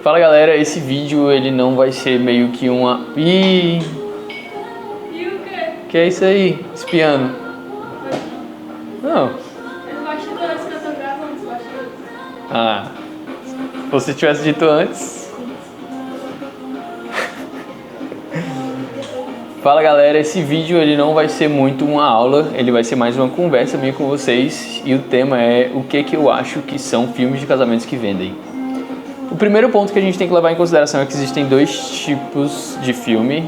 Fala galera, esse vídeo ele não vai ser meio que uma... E o quê? Que é isso aí? Espiando? Não. Os bastidores que eu tô gravando, os bastidores. Ah, se você tivesse dito antes. Fala galera, esse vídeo ele não vai ser muito uma aula, ele vai ser mais uma conversa minha com vocês e o tema é o que eu acho que são filmes de casamentos que vendem. O primeiro ponto que a gente tem que levar em consideração é que existem dois tipos de filme,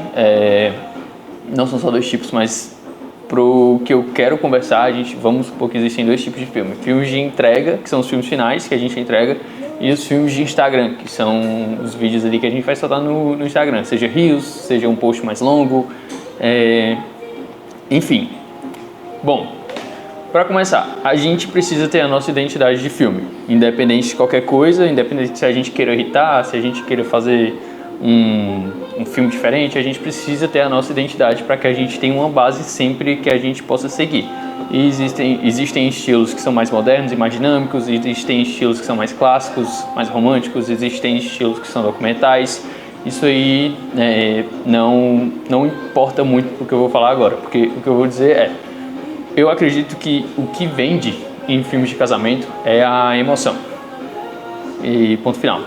não são só dois tipos, mas pro que eu quero conversar, vamos supor que existem dois tipos de filme. Filmes de entrega, que são os filmes finais que a gente entrega, e os filmes de Instagram, que são os vídeos ali que a gente vai soltar no Instagram, seja Reels, seja um post mais longo, enfim. Bom, para começar, a gente precisa ter a nossa identidade de filme, independente de qualquer coisa, independente se a gente queira irritar, se a gente queira fazer um filme diferente, a gente precisa ter a nossa identidade para que a gente tenha uma base sempre que a gente possa seguir. E existem estilos que são mais modernos e mais dinâmicos, existem estilos que são mais clássicos, mais românticos, existem estilos que são documentais. Isso aí não importa muito pro que eu vou falar agora, porque o que eu vou dizer é: eu acredito que o que vende em filmes de casamento é a emoção. E ponto final.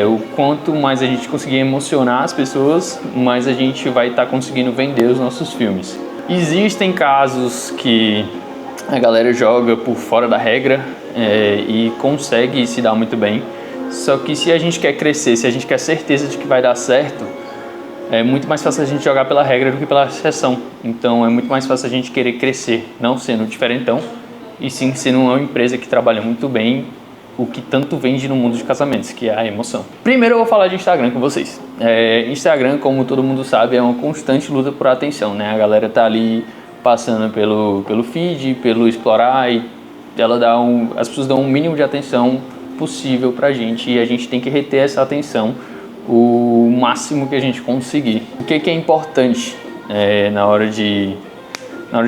O quanto mais a gente conseguir emocionar as pessoas, mais a gente vai estar conseguindo vender os nossos filmes. Existem casos que a galera joga por fora da regra e consegue se dar muito bem. Só que se a gente quer crescer, se a gente quer certeza de que vai dar certo, é muito mais fácil a gente jogar pela regra do que pela exceção. Então é muito mais fácil a gente querer crescer, não sendo diferentão, e sim sendo uma empresa que trabalha muito bem o que tanto vende no mundo de casamentos, que é a emoção. Primeiro eu vou falar de Instagram com vocês. Instagram, como todo mundo sabe, é uma constante luta por atenção, né? A galera tá ali passando pelo feed, pelo explorar, e as pessoas dão o mínimo de atenção possível pra gente, e a gente tem que reter essa atenção o máximo que a gente conseguir. O que é importante na hora de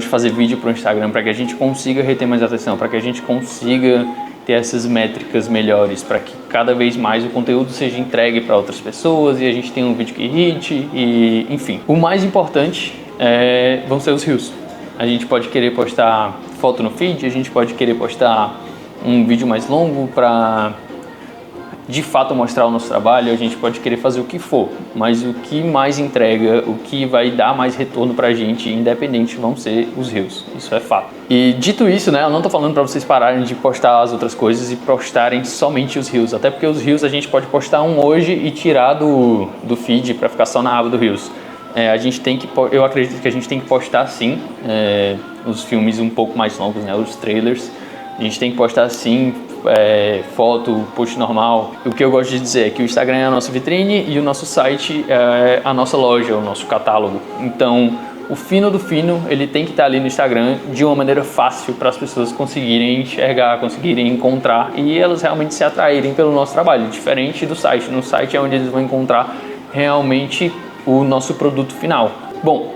fazer vídeo para o Instagram, para que a gente consiga reter mais atenção, para que a gente consiga ter essas métricas melhores, para que cada vez mais o conteúdo seja entregue para outras pessoas e a gente tenha um vídeo que hite, e enfim. O mais importante vão ser os Reels. A gente pode querer postar foto no feed, a gente pode querer postar um vídeo mais longo para de fato mostrar o nosso trabalho, a gente pode querer fazer o que for, mas o que mais entrega, o que vai dar mais retorno pra gente, independente, vão ser os Reels. Isso é fato. E dito isso, né, eu não tô falando pra vocês pararem de postar as outras coisas e postarem somente os Reels, até porque os Reels a gente pode postar um hoje e tirar do feed pra ficar só na aba do Reels. Eu acredito que a gente tem que postar sim os filmes um pouco mais longos, né, os trailers. A gente tem que postar sim foto, post normal. O que eu gosto de dizer é que o Instagram é a nossa vitrine e o nosso site é a nossa loja, o nosso catálogo. Então, o fino do fino, ele tem que estar ali no Instagram de uma maneira fácil para as pessoas conseguirem enxergar, conseguirem encontrar e elas realmente se atraírem pelo nosso trabalho, diferente do site. No site é onde eles vão encontrar realmente o nosso produto final. Bom,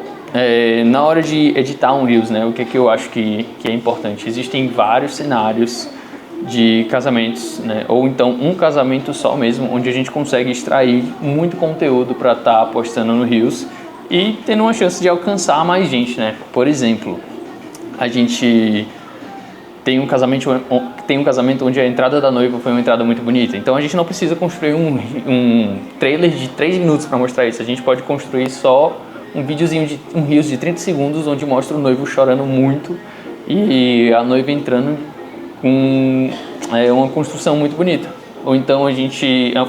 na hora de editar um Reels, né, o que eu acho que é importante? Existem vários cenários de casamentos, né, ou então um casamento só mesmo, onde a gente consegue extrair muito conteúdo para estar postando no Reels e tendo uma chance de alcançar mais gente, né? Por exemplo, a gente tem um casamento onde a entrada da noiva foi uma entrada muito bonita, então a gente não precisa construir um trailer de 3 minutos para mostrar isso, a gente pode construir só um videozinho um Reels de 30 segundos onde mostra o noivo chorando muito e a noiva entrando com uma construção muito bonita. Ou então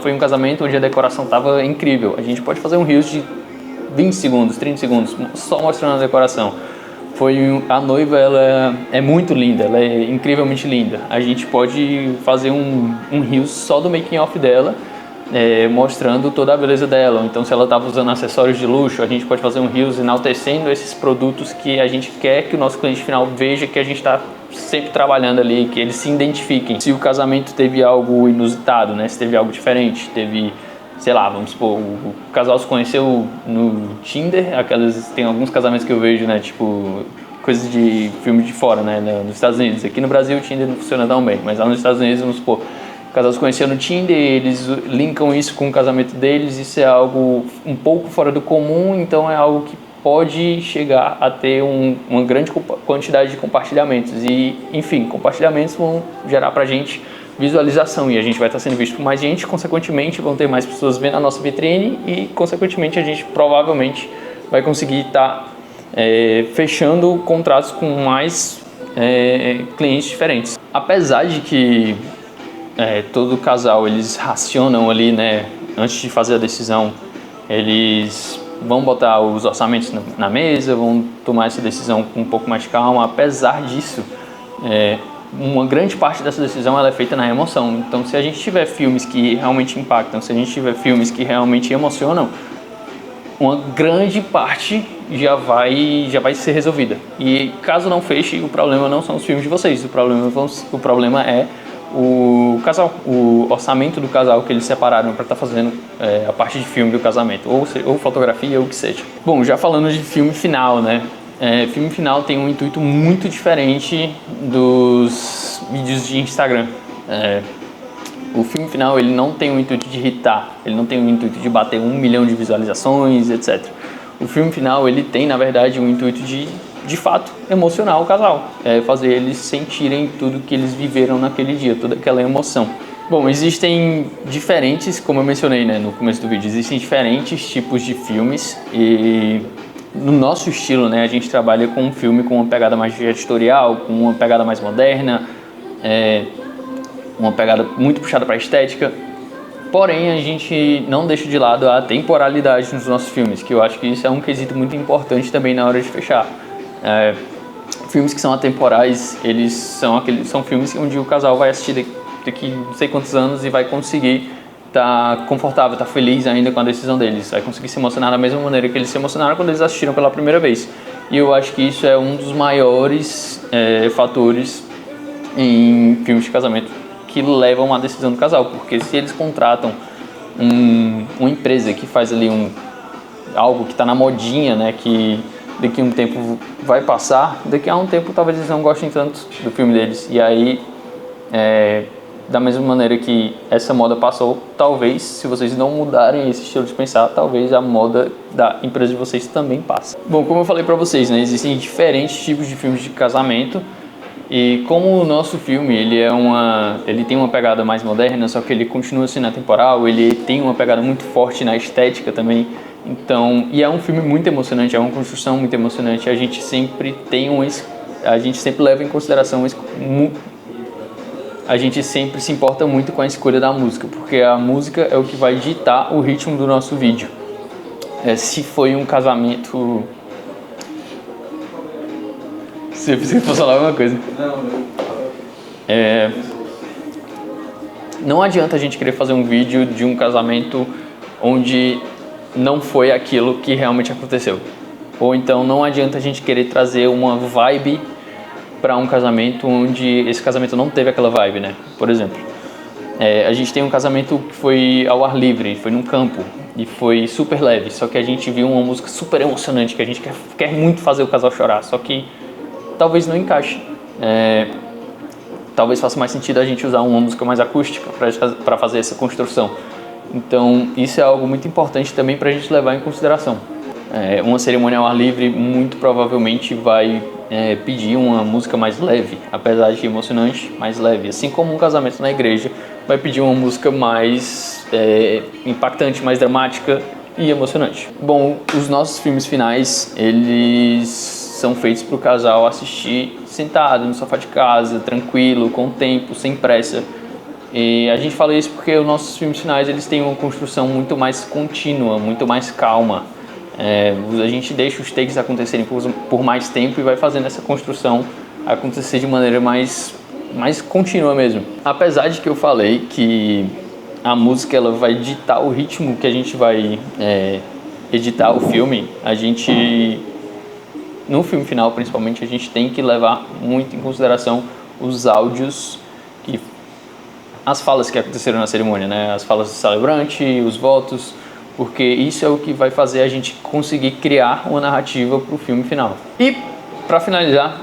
foi um casamento onde a decoração estava incrível. A gente pode fazer um Reels de 20 segundos, 30 segundos, só mostrando a decoração. A noiva, ela é muito linda, ela é incrivelmente linda. A gente pode fazer um Reels só do making off dela, mostrando toda a beleza dela. Então, se ela estava usando acessórios de luxo, a gente pode fazer um Reels enaltecendo esses produtos que a gente quer que o nosso cliente final veja que a gente está sempre trabalhando ali, que eles se identifiquem. Se o casamento teve algo inusitado, né? Se teve algo diferente, sei lá, vamos supor, o casal se conheceu no Tinder, tem alguns casamentos que eu vejo, né, tipo, coisas de filme de fora, né, nos Estados Unidos. Aqui no Brasil o Tinder não funciona tão bem, mas lá nos Estados Unidos, vamos supor, o casal se conheceu no Tinder, eles linkam isso com o casamento deles, isso é algo um pouco fora do comum, então é algo que pode chegar a ter uma grande quantidade de compartilhamentos e, enfim, compartilhamentos vão gerar pra gente visualização e a gente vai estar sendo visto por mais gente, consequentemente vão ter mais pessoas vendo a nossa vitrine e, consequentemente, a gente provavelmente vai conseguir estar fechando contratos com mais clientes diferentes. Apesar de que todo casal, eles racionam ali, né, antes de fazer a decisão, eles vão botar os orçamentos na mesa, vão tomar essa decisão com um pouco mais de calma. Apesar disso, uma grande parte dessa decisão ela é feita na emoção. Então, se a gente tiver filmes que realmente impactam, se a gente tiver filmes que realmente emocionam, uma grande parte já vai ser resolvida. E caso não feche, o problema não são os filmes de vocês, o problema é o casal, o orçamento do casal que eles separaram para estar fazendo a parte de filme do casamento, ou fotografia, ou o que seja. Bom, já falando de filme final, né? Filme final tem um intuito muito diferente dos vídeos de Instagram. O filme final ele não tem o intuito de irritar, ele não tem o intuito de bater 1 milhão de visualizações, etc. O filme final ele tem, na verdade, um intuito de fato, emocionar o casal, fazer eles sentirem tudo que eles viveram naquele dia, toda aquela emoção. Bom, existem diferentes, como eu mencionei, né, no começo do vídeo, existem diferentes tipos de filmes e no nosso estilo, né, a gente trabalha com um filme com uma pegada mais editorial, com uma pegada mais moderna, uma pegada muito puxada para a estética. Porém, a gente não deixa de lado a temporalidade nos nossos filmes, que eu acho que isso é um quesito muito importante também na hora de fechar. Filmes que são atemporais, eles são filmes onde o casal vai assistir daqui não sei quantos anos e vai conseguir estar confortável, estar feliz ainda com a decisão deles, vai conseguir se emocionar da mesma maneira que eles se emocionaram quando eles assistiram pela primeira vez. E eu acho que isso é um dos maiores fatores em filmes de casamento que levam à decisão do casal, porque se eles contratam uma empresa que faz ali algo que está na modinha, né, que daqui a um tempo vai passar, daqui a um tempo talvez eles não gostem tanto do filme deles, e aí da mesma maneira que essa moda passou, talvez, se vocês não mudarem esse estilo de pensar, talvez a moda da empresa de vocês também passe. Bom, como eu falei pra vocês, né, existem diferentes tipos de filmes de casamento, e como o nosso filme ele tem uma pegada mais moderna, só que ele continua sendo atemporal, ele tem uma pegada muito forte na estética também. Então, e é um filme muito emocionante, é uma construção muito emocionante. A gente sempre leva em consideração, a gente sempre se importa muito com a escolha da música, porque a música é o que vai ditar o ritmo do nosso vídeo. Se foi um casamento... Se você fosse falar alguma coisa. Não adianta a gente querer fazer um vídeo de um casamento onde não foi aquilo que realmente aconteceu. Ou então não adianta a gente querer trazer uma vibe para um casamento onde esse casamento não teve aquela vibe, né? Por exemplo, a gente tem um casamento que foi ao ar livre, foi num campo e foi super leve, só que a gente viu uma música super emocionante que a gente quer muito fazer o casal chorar, só que talvez não encaixe. Talvez faça mais sentido a gente usar uma música mais acústica para fazer essa construção. Então, isso é algo muito importante também para a gente levar em consideração. Uma cerimônia ao ar livre muito provavelmente vai pedir uma música mais leve, apesar de emocionante, mais leve. Assim como um casamento na igreja vai pedir uma música mais impactante, mais dramática e emocionante. Bom, os nossos filmes finais, eles são feitos para o casal assistir sentado no sofá de casa, tranquilo, com tempo, sem pressa. E a gente fala isso porque os nossos filmes finais eles têm uma construção muito mais contínua, muito mais calma. A gente deixa os takes acontecerem por mais tempo e vai fazendo essa construção acontecer de maneira mais contínua mesmo. Apesar de que eu falei que a música ela vai ditar o ritmo que a gente vai editar o filme, no filme final principalmente, a gente tem que levar muito em consideração os áudios, as falas que aconteceram na cerimônia, né? As falas do celebrante, os votos, porque isso é o que vai fazer a gente conseguir criar uma narrativa para o filme final. E, para finalizar,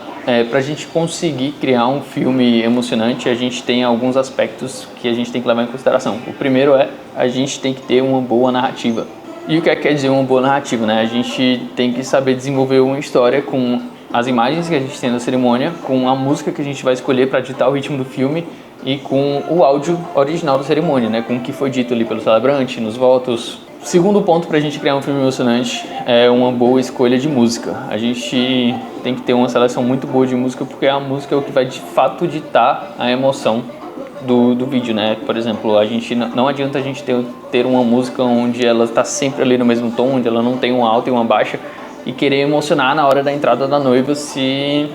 Pra gente conseguir criar um filme emocionante, a gente tem alguns aspectos que a gente tem que levar em consideração. O primeiro a gente tem que ter uma boa narrativa. E o que quer dizer uma boa narrativa, né? A gente tem que saber desenvolver uma história com as imagens que a gente tem na cerimônia, com a música que a gente vai escolher para ditar o ritmo do filme e com o áudio original da cerimônia, né? Com o que foi dito ali pelo celebrante, nos votos. Segundo ponto para a gente criar um filme emocionante é uma boa escolha de música. A gente tem que ter uma seleção muito boa de música, porque a música é o que vai de fato ditar a emoção do vídeo, né? Por exemplo, a gente não adianta a gente ter uma música onde ela está sempre ali no mesmo tom, onde ela não tem uma alta e uma baixa, e querer emocionar na hora da entrada da noiva se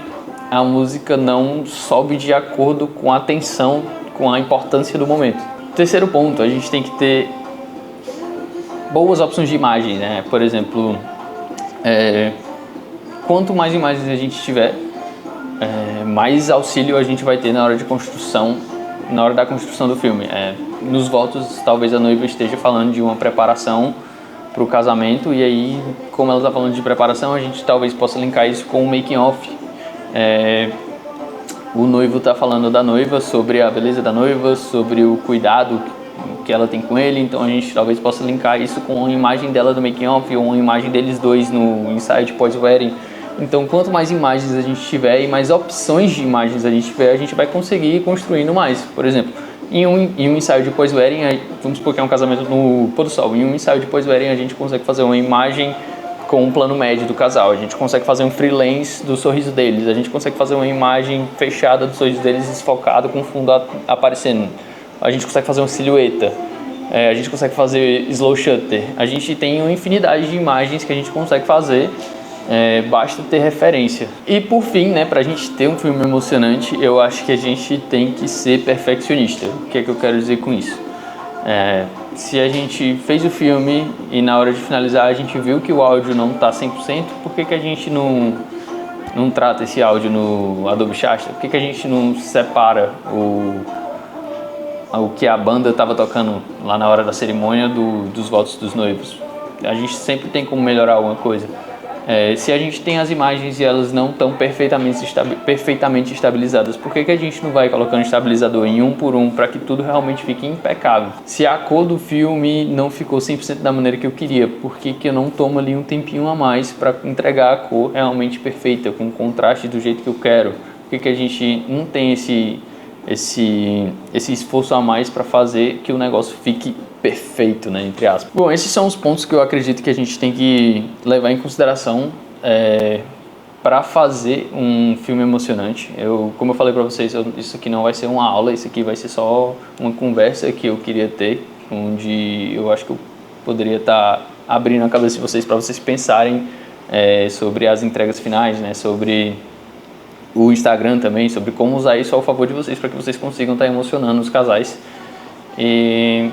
a música não sobe de acordo com a tensão, com a importância do momento. Terceiro ponto, a gente tem que ter boas opções de imagem, né? Por exemplo, quanto mais imagens a gente tiver, mais auxílio a gente vai ter na hora da construção do filme. Nos votos, talvez a noiva esteja falando de uma preparação para o casamento, e aí, como ela está falando de preparação, a gente talvez possa linkar isso com o making off. O noivo está falando da noiva, sobre a beleza da noiva, sobre o cuidado que ela tem com ele, então a gente talvez possa linkar isso com uma imagem dela do making off ou uma imagem deles dois no ensaio de pós-wedding. Então, quanto mais imagens a gente tiver e mais opções de imagens a gente tiver, a gente vai conseguir ir construindo mais. Por exemplo, em um ensaio de pós-wedding, vamos supor que é um casamento no pôr do sol, em um ensaio de pós-wedding a gente consegue fazer uma imagem com um plano médio do casal, a gente consegue fazer um freelance do sorriso deles, a gente consegue fazer uma imagem fechada do sorriso deles desfocado com o fundo aparecendo, a gente consegue fazer uma silhueta, a gente consegue fazer slow shutter, a gente tem uma infinidade de imagens que a gente consegue fazer, basta ter referência. E por fim, né, pra gente ter um filme emocionante, eu acho que a gente tem que ser perfeccionista. O que é que eu quero dizer com isso? Se a gente fez o filme e na hora de finalizar a gente viu que o áudio não está 100%, por que a gente não trata esse áudio no Adobe Shasta? Por que a gente não separa o que a banda estava tocando lá na hora da cerimônia dos votos dos noivos? A gente sempre tem como melhorar alguma coisa. Se a gente tem as imagens e elas não estão perfeitamente estabilizadas, por que a gente não vai colocando estabilizador em um por um para que tudo realmente fique impecável? Se a cor do filme não ficou 100% da maneira que eu queria, por que eu não tomo ali um tempinho a mais para entregar a cor realmente perfeita, com contraste do jeito que eu quero? Por que a gente não tem esse esforço a mais para fazer que o negócio fique perfeito, né, entre aspas. Bom, esses são os pontos que eu acredito que a gente tem que levar em consideração para fazer um filme emocionante. Como eu falei para vocês, isso aqui não vai ser uma aula, isso aqui vai ser só uma conversa que eu queria ter, onde eu acho que eu poderia estar abrindo a cabeça de vocês para vocês pensarem sobre as entregas finais, né, sobre o Instagram também, sobre como usar isso ao favor de vocês para que vocês consigam estar emocionando os casais e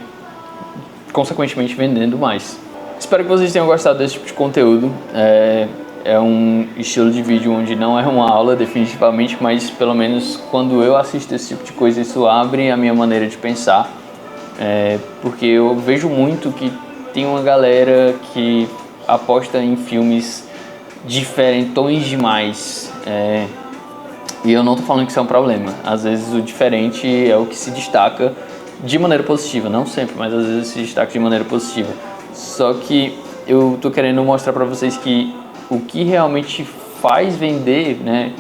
consequentemente vendendo mais. Espero que vocês tenham gostado desse tipo de conteúdo. É um estilo de vídeo onde não é uma aula definitivamente, mas pelo menos quando eu assisto esse tipo de coisa, isso abre a minha maneira de pensar, porque eu vejo muito que tem uma galera que aposta em filmes diferentões demais, e eu não tô falando que isso é um problema. Às vezes o diferente é o que se destaca de maneira positiva, não sempre, mas às vezes se destaca de maneira positiva. Só que eu tô querendo mostrar pra vocês que o que realmente faz vender, né,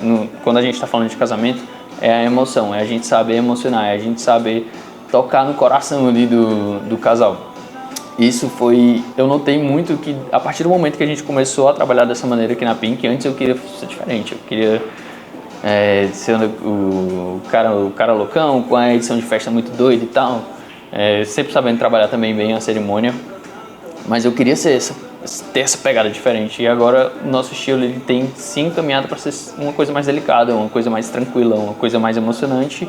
quando a gente tá falando de casamento, é a emoção, é a gente saber emocionar, é a gente saber tocar no coração ali do casal. Isso eu notei muito que a partir do momento que a gente começou a trabalhar dessa maneira aqui na Pink, antes eu queria ser diferente, eu queria sendo o cara loucão, com a edição de festa muito doida e tal, sempre sabendo trabalhar também bem a cerimônia, mas eu queria ter essa pegada diferente, e agora o nosso estilo ele tem se encaminhado para ser uma coisa mais delicada, uma coisa mais tranquila, uma coisa mais emocionante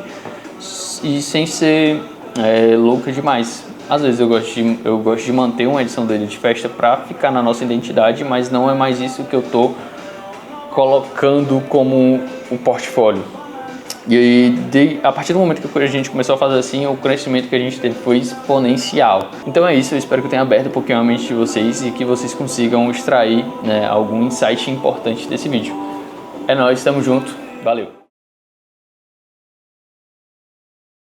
e sem ser louca demais. Às vezes eu gosto de manter uma edição dele de festa para ficar na nossa identidade, mas não é mais isso que eu tô colocando como o portfólio. E aí, a partir do momento que a gente começou a fazer assim, o crescimento que a gente teve foi exponencial. Então é isso, eu espero que eu tenha aberto um pouquinho a mente de vocês e que vocês consigam extrair, né, algum insight importante desse vídeo. É nóis, tamo junto Valeu!